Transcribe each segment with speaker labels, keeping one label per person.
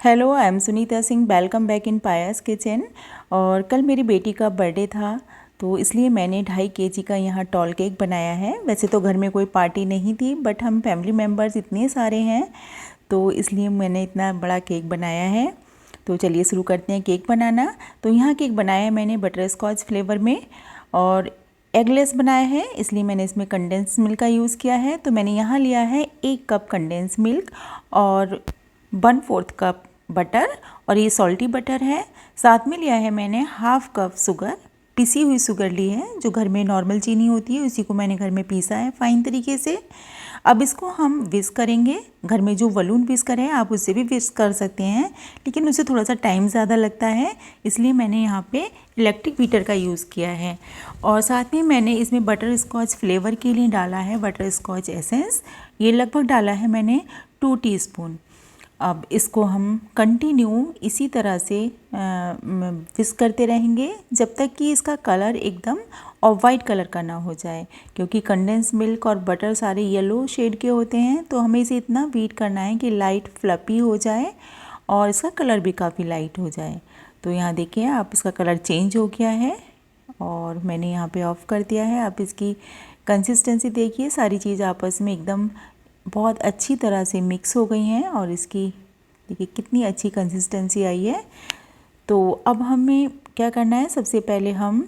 Speaker 1: Hello, I am Sunita Singh. Welcome back in Payas kitchen. और कल मेरी बेटी का बर्थडे था, तो इसलिए मैंने 2.5 kg का यहाँ टॉल केक बनाया है। वैसे तो घर में कोई पार्टी नहीं थी, बट हम फैमिली मेम्बर्स इतने सारे हैं, तो इसलिए मैंने इतना बड़ा केक बनाया है। तो चलिए शुरू करते हैं केक बनाना। तो यहाँ केक बनाया है मैंने बटर स्कॉच फ्लेवर में, और एगलेस बनाया है, इसलिए मैंने इसमें कंडेंस मिल्क का यूज़ किया है। तो मैंने यहाँ लिया है 1 कप कंडेंस मिल्क और 1/4 कप बटर, और ये सॉल्टी बटर है। साथ में लिया है मैंने 1/2 कप शुगर, पिसी हुई शुगर ली है, जो घर में नॉर्मल चीनी होती है उसी को मैंने घर में पीसा है फाइन तरीके से। अब इसको हम विस्क करेंगे। घर में जो वलून विस्कर है आप उससे भी विस्क कर सकते हैं, लेकिन उससे थोड़ा सा टाइम ज़्यादा लगता है, इसलिए मैंने यहाँ पे इलेक्ट्रिक बीटर का यूज़ किया है। और साथ में मैंने इसमें बटर स्कॉच फ्लेवर के लिए डाला है बटर स्कॉच एसेंस। ये लगभग डाला है मैंने 2 टीस्पून। अब इसको हम कंटिन्यू इसी तरह से विस्क करते रहेंगे जब तक कि इसका कलर एकदम ऑफ वाइट कलर का ना हो जाए, क्योंकि कंडेंस मिल्क और बटर सारे येलो शेड के होते हैं। तो हमें इसे इतना बीट करना है कि लाइट फ्लपी हो जाए और इसका कलर भी काफ़ी लाइट हो जाए। तो यहाँ देखिए आप, इसका कलर चेंज हो गया है और मैंने यहाँ पे ऑफ़ कर दिया है। आप इसकी कंसिस्टेंसी देखिए, सारी चीज़ आपस में एकदम बहुत अच्छी तरह से मिक्स हो गई हैं, और इसकी देखिए कितनी अच्छी कंसिस्टेंसी आई है। तो अब हमें क्या करना है, सबसे पहले हम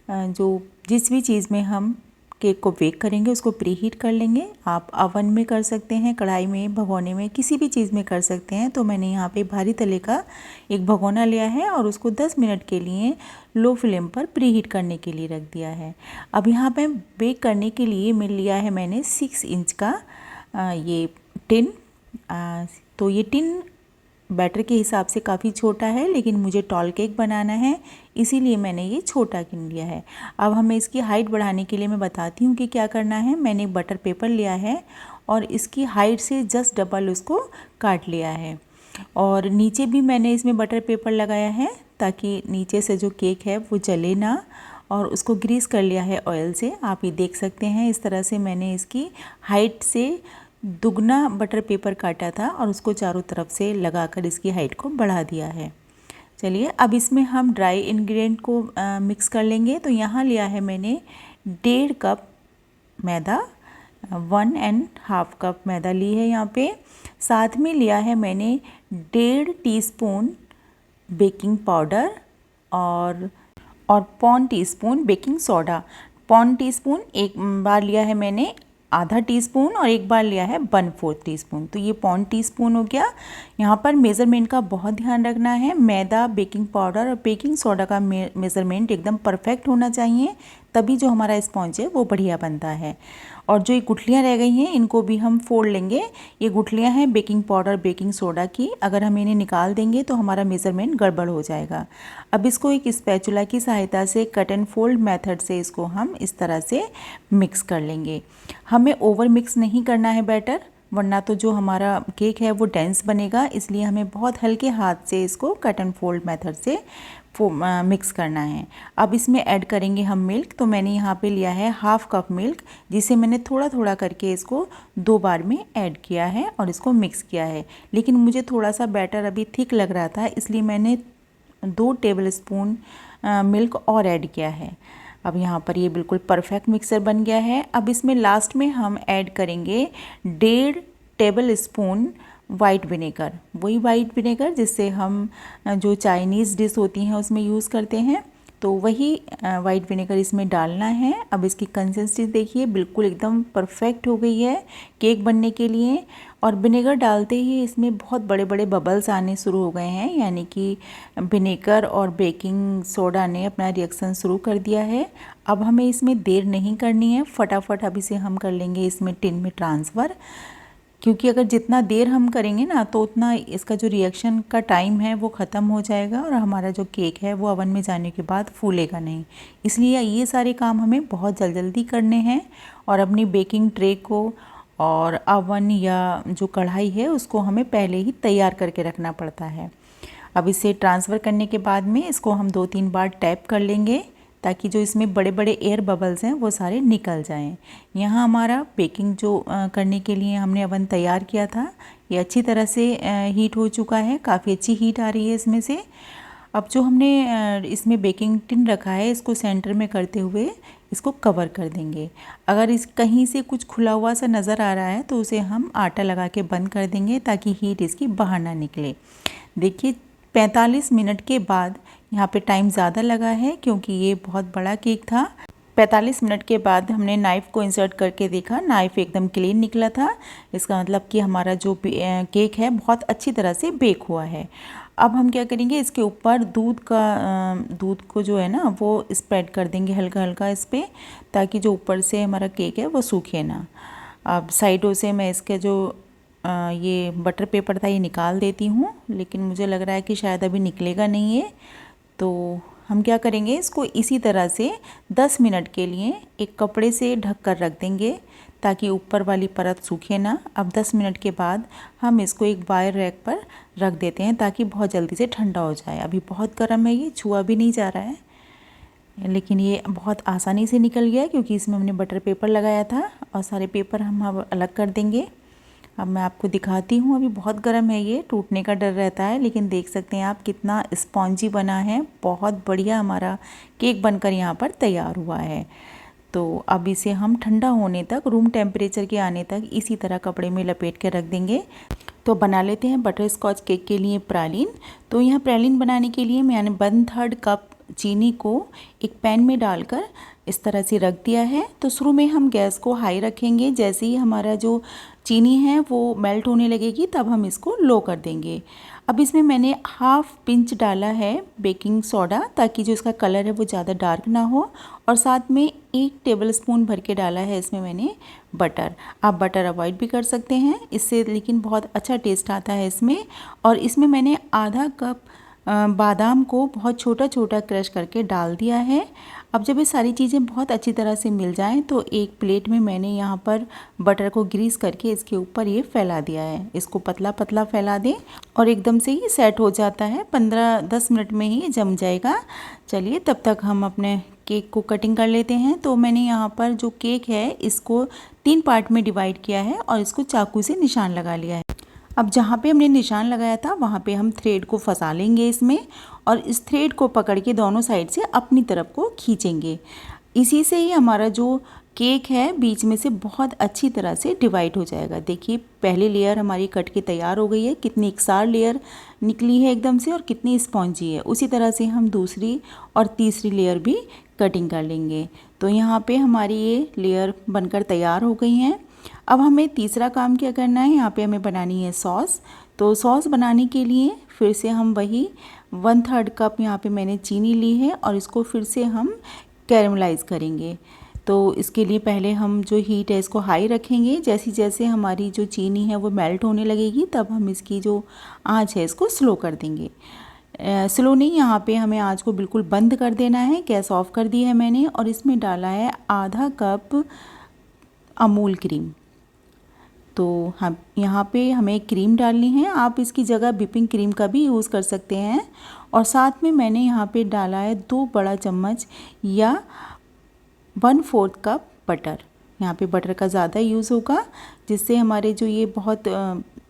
Speaker 1: जो जिस भी चीज़ में हम केक को बेक करेंगे उसको प्री हीट कर लेंगे। आप अवन में कर सकते हैं, कढ़ाई में, भगोने में, किसी भी चीज़ में कर सकते हैं। तो मैंने यहाँ पे भारी तले का एक भगोना लिया है और उसको 10 मिनट के लिए लो फ्लेम पर प्री हीट करने के लिए रख दिया है। अब यहाँ पे बेक करने के लिए लिया है मैंने 6 इंच का ये टिन। तो ये टिन बैटर के हिसाब से काफ़ी छोटा है, लेकिन मुझे टॉल केक बनाना है, इसीलिए मैंने ये छोटा टिन लिया है। अब हमें इसकी हाइट बढ़ाने के लिए मैं बताती हूँ कि क्या करना है। मैंने बटर पेपर लिया है और इसकी हाइट से जस्ट डबल उसको काट लिया है, और नीचे भी मैंने इसमें बटर पेपर लगाया है ताकि नीचे से जो केक है वो जले ना, और उसको ग्रीस कर लिया है ऑयल से। आप ये देख सकते हैं, इस तरह से मैंने इसकी हाइट से दुगना बटर पेपर काटा था और उसको चारों तरफ से लगाकर इसकी हाइट को बढ़ा दिया है। चलिए अब इसमें हम ड्राई इंग्रेडिएंट को मिक्स कर लेंगे। तो यहाँ लिया है मैंने 1.5 कप मैदा, 1.5 कप मैदा ली है यहाँ पे। साथ में लिया है मैंने 1.5 टीस्पून बेकिंग पाउडर और 1 टीस्पून बेकिंग सोडा। 1 टीस्पून एक बार लिया है मैंने, आधा टीस्पून, और एक बार लिया है 1/4 टीस्पून। तो ये 1 टीस्पून हो गया। यहाँ पर मेज़रमेंट का बहुत ध्यान रखना है। मैदा, बेकिंग पाउडर और बेकिंग सोडा का मेज़रमेंट एकदम परफेक्ट होना चाहिए, तभी जो हमारा स्पॉन्ज है वो बढ़िया बनता है। और जो ये गुठलियाँ रह गई हैं इनको भी हम फोड़ लेंगे। ये गुठलियाँ हैं बेकिंग पाउडर, बेकिंग सोडा की, अगर हम इन्हें निकाल देंगे तो हमारा मेज़रमेंट गड़बड़ हो जाएगा। अब इसको एक स्पैचुला की सहायता से कट एंड फोल्ड मेथड से इसको हम इस तरह से मिक्स कर लेंगे। हमें ओवर मिक्स नहीं करना है बैटर, वरना तो जो हमारा केक है वो डेंस बनेगा, इसलिए हमें बहुत हल्के हाथ से इसको कट एंड फोल्ड मेथड से मिक्स करना है। अब इसमें ऐड करेंगे हम मिल्क। तो मैंने यहाँ पे लिया है 1/2 कप मिल्क, जिसे मैंने थोड़ा थोड़ा करके इसको 2 बार में ऐड किया है और इसको मिक्स किया है। लेकिन मुझे थोड़ा सा बैटर अभी थिक लग रहा था, इसलिए मैंने 2 टेबलस्पून मिल्क और ऐड किया है। अब यहाँ पर ये बिल्कुल परफेक्ट मिक्सर बन गया है। अब इसमें लास्ट में हम ऐड करेंगे 1.5 टेबलस्पून वाइट विनेगर, वही वाइट विनेगर जिससे हम जो चाइनीज़ डिश होती हैं उसमें यूज़ करते हैं, तो वही वाइट विनेगर इसमें डालना है। अब इसकी कंसिस्टेंसी देखिए, बिल्कुल एकदम परफेक्ट हो गई है केक बनने के लिए। और विनेगर डालते ही इसमें बहुत बड़े बड़े बबल्स आने शुरू हो गए हैं, यानी कि विनेगर और बेकिंग सोडा ने अपना रिएक्शन शुरू कर दिया है। अब हमें इसमें देर नहीं करनी है, फटाफट अब इसे हम कर लेंगे इसमें टिन में ट्रांसफ़र, क्योंकि अगर जितना देर हम करेंगे ना तो उतना इसका जो रिएक्शन का टाइम है वो ख़त्म हो जाएगा और हमारा जो केक है वो ओवन में जाने के बाद फूलेगा नहीं। इसलिए ये सारे काम हमें बहुत जल्दी करने हैं, और अपनी बेकिंग ट्रे को और ओवन या जो कढ़ाई है उसको हमें पहले ही तैयार करके रखना पड़ता है। अब इसे ट्रांसफ़र करने के बाद में इसको हम 2-3 बार टैप कर लेंगे, ताकि जो इसमें बड़े बड़े एयर बबल्स हैं वो सारे निकल जाएं। यहाँ हमारा बेकिंग जो करने के लिए हमने ओवन तैयार किया था, ये अच्छी तरह से हीट हो चुका है, काफ़ी अच्छी हीट आ रही है इसमें से। अब जो हमने इसमें बेकिंग टिन रखा है, इसको सेंटर में करते हुए इसको कवर कर देंगे। अगर इस कहीं से कुछ खुला हुआ सा नज़र आ रहा है तो उसे हम आटा लगा के बंद कर देंगे ताकि हीट इसकी बाहर ना निकले। देखिए 45 मिनट के बाद, यहाँ पे टाइम ज़्यादा लगा है क्योंकि ये बहुत बड़ा केक था। 45 मिनट के बाद हमने नाइफ़ को इंसर्ट करके देखा, नाइफ़ एकदम क्लीन निकला था। इसका मतलब कि हमारा जो केक है बहुत अच्छी तरह से बेक हुआ है। अब हम क्या करेंगे, इसके ऊपर दूध को जो है ना वो स्प्रेड कर देंगे हल्का हल्का इस पर, ताकि जो ऊपर से हमारा केक है वो सूखे ना। अब साइडों से मैं इसके जो ये बटर पेपर था ये निकाल देती हूँ, लेकिन मुझे लग रहा है कि शायद अभी निकलेगा नहीं है। तो हम क्या करेंगे, इसको इसी तरह से 10 मिनट के लिए एक कपड़े से ढक कर रख देंगे ताकि ऊपर वाली परत सूखे ना। अब 10 मिनट के बाद हम इसको एक वायर रैक पर रख देते हैं ताकि बहुत जल्दी से ठंडा हो जाए। अभी बहुत गर्म है, ये छुआ भी नहीं जा रहा है, लेकिन ये बहुत आसानी से निकल गया क्योंकि इसमें हमने बटर पेपर लगाया था। और सारे पेपर हम अब अलग कर देंगे। अब मैं आपको दिखाती हूँ, अभी बहुत गर्म है, ये टूटने का डर रहता है, लेकिन देख सकते हैं आप कितना स्पॉन्जी बना है। बहुत बढ़िया हमारा केक बनकर यहाँ पर तैयार हुआ है। तो अब इसे हम ठंडा होने तक, रूम टेम्परेचर के आने तक इसी तरह कपड़े में लपेट के रख देंगे। तो बना लेते हैं बटर स्कॉच केक के लिए प्रालीन। तो यहाँ प्रालीन बनाने के लिए मैंने 1/3 कप चीनी को एक पैन में डालकर इस तरह से रख दिया है। तो शुरू में हम गैस को हाई रखेंगे, जैसे ही हमारा जो चीनी है वो मेल्ट होने लगेगी तब हम इसको लो कर देंगे। अब इसमें मैंने 1/2 पिंच डाला है बेकिंग सोडा ताकि जो इसका कलर है वो ज़्यादा डार्क ना हो, और साथ में 1 टेबलस्पून भर के डाला है इसमें मैंने बटर। आप बटर अवॉइड भी कर सकते हैं इससे, लेकिन बहुत अच्छा टेस्ट आता है इसमें। और इसमें मैंने आधा कप बादाम को बहुत छोटा छोटा क्रश करके डाल दिया है। अब जब ये सारी चीज़ें बहुत अच्छी तरह से मिल जाएं तो एक प्लेट में मैंने यहाँ पर बटर को ग्रीस करके इसके ऊपर ये फैला दिया है। इसको पतला पतला फैला दें और एकदम से ही सेट हो जाता है, 15-10 मिनट में ही जम जाएगा। चलिए तब तक हम अपने केक को कटिंग कर लेते हैं। तो मैंने यहाँ पर जो केक है इसको 3 पार्ट में डिवाइड किया है और इसको चाकू से निशान लगा लिया है। अब जहाँ पे हमने निशान लगाया था वहाँ पे हम थ्रेड को फंसा लेंगे इसमें, और इस थ्रेड को पकड़ के दोनों साइड से अपनी तरफ को खींचेंगे। इसी से ही हमारा जो केक है बीच में से बहुत अच्छी तरह से डिवाइड हो जाएगा। देखिए पहली लेयर हमारी कट के तैयार हो गई है, कितनी एकसार लेयर निकली है एकदम से और कितनी स्पॉन्जी है। उसी तरह से हम दूसरी और तीसरी लेयर भी कटिंग कर लेंगे। तो यहाँ पे हमारी ये लेयर बनकर तैयार हो गई हैं। अब हमें तीसरा काम क्या करना है, यहाँ पे हमें बनानी है सॉस। तो सॉस बनाने के लिए फिर से हम वही 1/3 कप यहाँ पे मैंने चीनी ली है और इसको फिर से हम कैरमलाइज़ करेंगे। तो इसके लिए पहले हम जो हीट है इसको हाई रखेंगे। जैसे जैसे हमारी जो चीनी है वो मेल्ट होने लगेगी तब हम इसकी जो आंच है इसको स्लो कर देंगे। स्लो नहीं, यहाँ पे हमें आंच को बिल्कुल बंद कर देना है। गैस ऑफ कर दी है मैंने और इसमें डाला है आधा कप अमूल क्रीम। तो हम यहाँ पे हमें क्रीम डालनी है, आप इसकी जगह व्हिपिंग क्रीम का भी यूज़ कर सकते हैं। और साथ में मैंने यहाँ पे डाला है 2 बड़ा चम्मच या 1/4 कप बटर। यहाँ पे बटर का ज़्यादा यूज़ होगा जिससे हमारे जो ये बहुत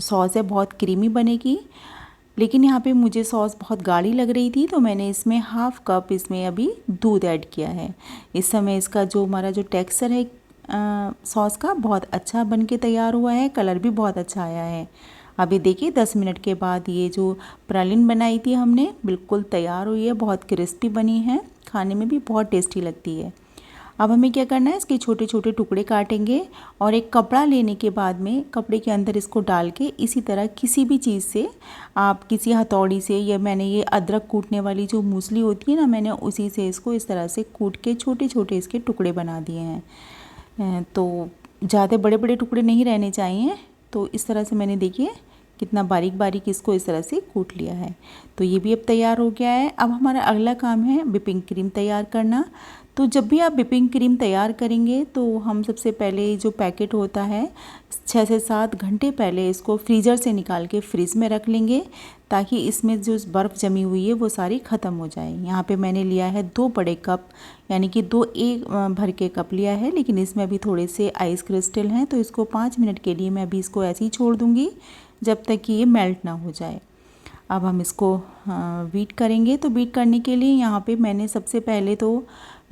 Speaker 1: सॉस है बहुत क्रीमी बनेगी। लेकिन यहाँ पे मुझे सॉस बहुत गाढ़ी लग रही थी तो मैंने इसमें 1/2 कप इसमें अभी दूध ऐड किया है। इस समय इसका जो हमारा जो टेक्सचर है सॉस का बहुत अच्छा बन के तैयार हुआ है, कलर भी बहुत अच्छा आया है। अभी देखिए 10 मिनट के बाद ये जो प्रालीन बनाई थी हमने बिल्कुल तैयार हुई है, बहुत क्रिस्पी बनी है, खाने में भी बहुत टेस्टी लगती है। अब हमें क्या करना है, इसके छोटे छोटे टुकड़े काटेंगे और एक कपड़ा लेने के बाद में कपड़े के अंदर इसको डाल के इसी तरह किसी भी चीज़ से, आप किसी हथौड़ी से, या मैंने ये अदरक कूटने वाली जो मूसली होती है ना, मैंने उसी से इसको इस तरह से कूट के छोटे छोटे इसके टुकड़े बना दिए हैं। तो ज़्यादा बड़े बड़े टुकड़े नहीं रहने चाहिए। तो इस तरह से मैंने देखिए कितना बारीक बारीक इसको इस तरह से कूट लिया है। तो ये भी अब तैयार हो गया है। अब हमारा अगला काम है व्हिपिंग क्रीम तैयार करना। तो जब भी आप व्हिपिंग क्रीम तैयार करेंगे तो हम सबसे पहले जो पैकेट होता है 6 से 7 घंटे पहले इसको फ्रीज़र से निकाल के फ्रिज में रख लेंगे ताकि इसमें जो बर्फ़ जमी हुई है वो सारी ख़त्म हो जाए। यहाँ पे मैंने लिया है 2 बड़े कप, यानी कि 2 एक भर के कप लिया है, लेकिन इसमें अभी थोड़े से आइस क्रिस्टल हैं तो इसको 5 मिनट के लिए मैं अभी इसको ऐसे ही छोड़ दूँगी। जब तक कि ये मेल्ट ना हो जाए। अब हम इसको बीट करेंगे। तो बीट करने के लिए यहाँ पे मैंने सबसे पहले तो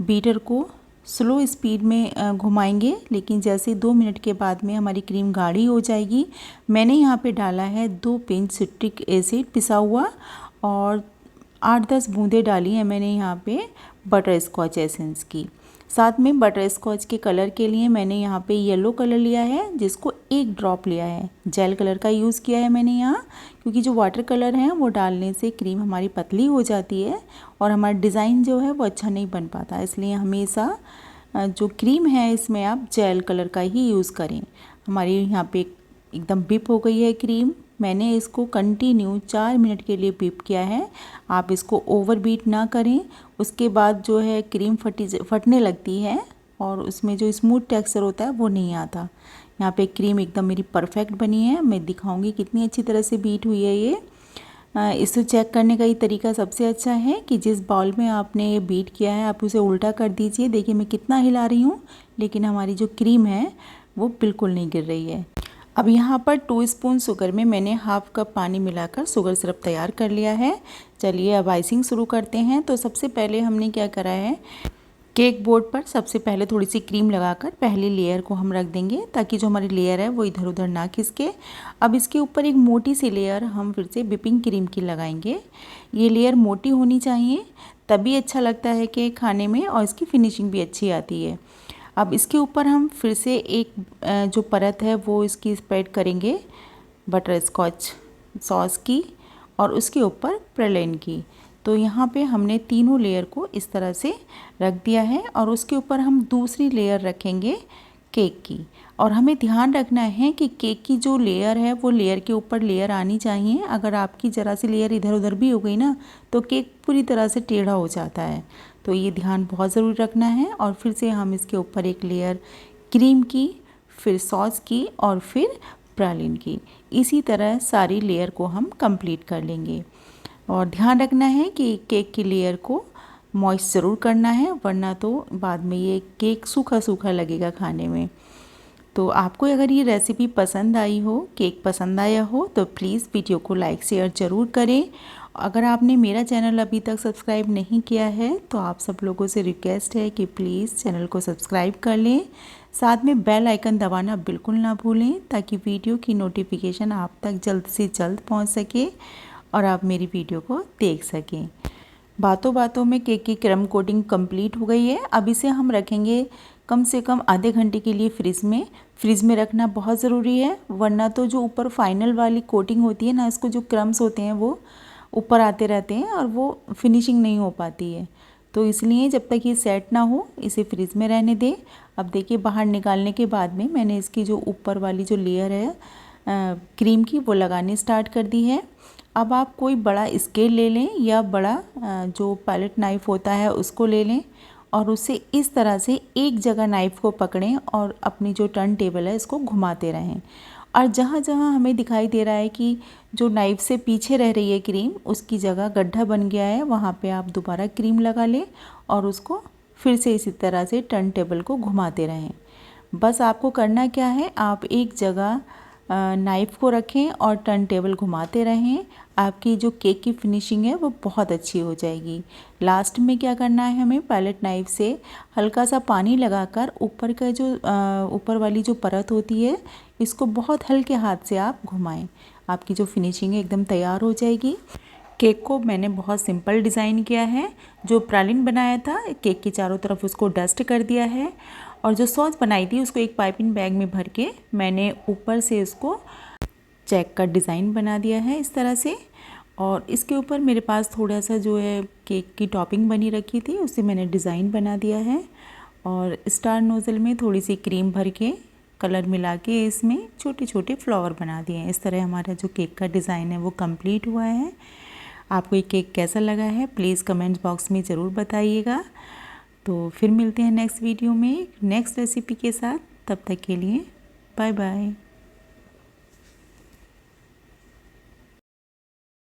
Speaker 1: बीटर को स्लो स्पीड में घुमाएंगे, लेकिन जैसे 2 मिनट के बाद में हमारी क्रीम गाढ़ी हो जाएगी, मैंने यहाँ पे डाला है 2 पिंच सिट्रिक एसिड पिसा हुआ और 8-10 बूंदें डाली हैं मैंने यहाँ पे बटर स्कॉच एसेंस की। साथ में बटर स्कॉच के कलर के लिए मैंने यहाँ पे येलो कलर लिया है, जिसको 1 ड्रॉप लिया है। जेल कलर का यूज़ किया है मैंने यहाँ, क्योंकि जो वाटर कलर है वो डालने से क्रीम हमारी पतली हो जाती है और हमारा डिज़ाइन जो है वो अच्छा नहीं बन पाता। इसलिए हमेशा जो क्रीम है इसमें आप जेल कलर का ही यूज़ करें। हमारी यहाँ पे एकदम बिप हो गई है क्रीम। मैंने इसको कंटिन्यू 4 मिनट के लिए बीट किया है। आप इसको ओवर बीट ना करें, उसके बाद जो है क्रीम फटने लगती है और उसमें जो स्मूथ टेक्सचर होता है वो नहीं आता। यहाँ पे क्रीम एकदम मेरी परफेक्ट बनी है। मैं दिखाऊंगी कितनी अच्छी तरह से बीट हुई है ये। इसे चेक करने का ये तरीका सबसे अच्छा है कि जिस बाउल में आपने ये बीट किया है आप उसे उल्टा कर दीजिए। देखिए मैं कितना हिला रही हूँ, लेकिन हमारी जो क्रीम है वो बिल्कुल नहीं गिर रही है। अब यहाँ पर 2 स्पून शुगर में मैंने हाफ कप पानी मिलाकर शुगर सिरप तैयार कर लिया है। चलिए अब आइसिंग शुरू करते हैं। तो सबसे पहले हमने क्या करा है, केक बोर्ड पर सबसे पहले थोड़ी सी क्रीम लगाकर पहली लेयर को हम रख देंगे, ताकि जो हमारी लेयर है वो इधर उधर ना खिसके। अब इसके ऊपर एक मोटी सी लेयर हम फिर से व्हिपिंग क्रीम की लगाएंगे। ये लेयर मोटी होनी चाहिए, तभी अच्छा लगता है केक खाने में और इसकी फिनिशिंग भी अच्छी आती है। अब इसके ऊपर हम फिर से एक जो परत है वो इसकी स्प्रेड करेंगे बटर स्कॉच सॉस की और उसके ऊपर प्रलेन की। तो यहाँ पे हमने तीनों लेयर को इस तरह से रख दिया है और उसके ऊपर हम दूसरी लेयर रखेंगे केक की। और हमें ध्यान रखना है कि केक की जो लेयर है वो लेयर के ऊपर लेयर आनी चाहिए। अगर आपकी ज़रा सी लेयर इधर उधर भी हो गई ना तो केक पूरी तरह से टेढ़ा हो जाता है। तो ये ध्यान बहुत ज़रूरी रखना है। और फिर से हम इसके ऊपर एक लेयर क्रीम की, फिर सॉस की और फिर प्रालिन की। इसी तरह सारी लेयर को हम कंप्लीट कर लेंगे। और ध्यान रखना है कि केक की लेयर को मॉइस्ट ज़रूर करना है, वरना तो बाद में ये केक सूखा सूखा लगेगा खाने में। तो आपको अगर ये रेसिपी पसंद आई हो, केक पसंद आया हो, तो प्लीज़ वीडियो को लाइक शेयर ज़रूर करें। अगर आपने मेरा चैनल अभी तक सब्सक्राइब नहीं किया है तो आप सब लोगों से रिक्वेस्ट है कि प्लीज़ चैनल को सब्सक्राइब कर लें। साथ में बेल आइकन दबाना बिल्कुल ना भूलें, ताकि वीडियो की नोटिफिकेशन आप तक जल्द से जल्द पहुंच सके और आप मेरी वीडियो को देख सकें। बातों बातों में केक की क्रम कोटिंग कंप्लीट हो गई है। अब इसे हम रखेंगे कम से कम आधे घंटे के लिए फ्रिज में रखना बहुत ज़रूरी है, वरना तो जो ऊपर फाइनल वाली कोटिंग होती है ना, इसको जो क्रम्स होते हैं वो ऊपर आते रहते हैं और वो फिनिशिंग नहीं हो पाती है। तो इसलिए जब तक ये सेट ना हो इसे फ्रिज में रहने दें। अब देखिए बाहर निकालने के बाद में मैंने इसकी जो ऊपर वाली जो लेयर है क्रीम की वो लगानी स्टार्ट कर दी है। अब आप कोई बड़ा स्केल ले लें या बड़ा जो पैलेट नाइफ़ होता है उसको ले लें और उसे इस तरह से एक जगह नाइफ़ को पकड़ें और अपनी जो टर्न टेबल है इसको घुमाते रहें। और जहाँ जहाँ हमें दिखाई दे रहा है कि जो नाइफ़ से पीछे रह रही है क्रीम, उसकी जगह गड्ढा बन गया है, वहाँ पे आप दोबारा क्रीम लगा लें और उसको फिर से इसी तरह से टर्न टेबल को घुमाते रहें। बस आपको करना क्या है, आप एक जगह नाइफ़ को रखें और टर्न टेबल घुमाते रहें। आपकी जो केक की फिनिशिंग है वो बहुत अच्छी हो जाएगी। लास्ट में क्या करना है, हमें पैलेट नाइफ़ से हल्का सा पानी लगाकर ऊपर का जो ऊपर वाली जो परत होती है इसको बहुत हल्के हाथ से आप घुमाएं। आपकी जो फिनिशिंग है एकदम तैयार हो जाएगी। केक को मैंने बहुत सिंपल डिज़ाइन किया है। जो प्रालिन बनाया था केक के चारों तरफ उसको डस्ट कर दिया है और जो सॉस बनाई थी उसको एक पाइपिंग बैग में भर के मैंने ऊपर से इसको चेक का डिज़ाइन बना दिया है इस तरह से। और इसके ऊपर मेरे पास थोड़ा सा जो है केक की टॉपिंग बनी रखी थी, उससे मैंने डिज़ाइन बना दिया है। और स्टार नोज़ल में थोड़ी सी क्रीम भर के कलर मिला के इसमें छोटे छोटे फ्लावर बना दिए हैं। इस तरह हमारा जो केक का डिज़ाइन है वो कंप्लीट हुआ है। आपको ये केक कैसा लगा है प्लीज़ कमेंट बॉक्स में ज़रूर बताइएगा। तो फिर मिलते हैं नेक्स्ट वीडियो में नेक्स्ट रेसिपी के साथ। तब तक के लिए बाय बाय।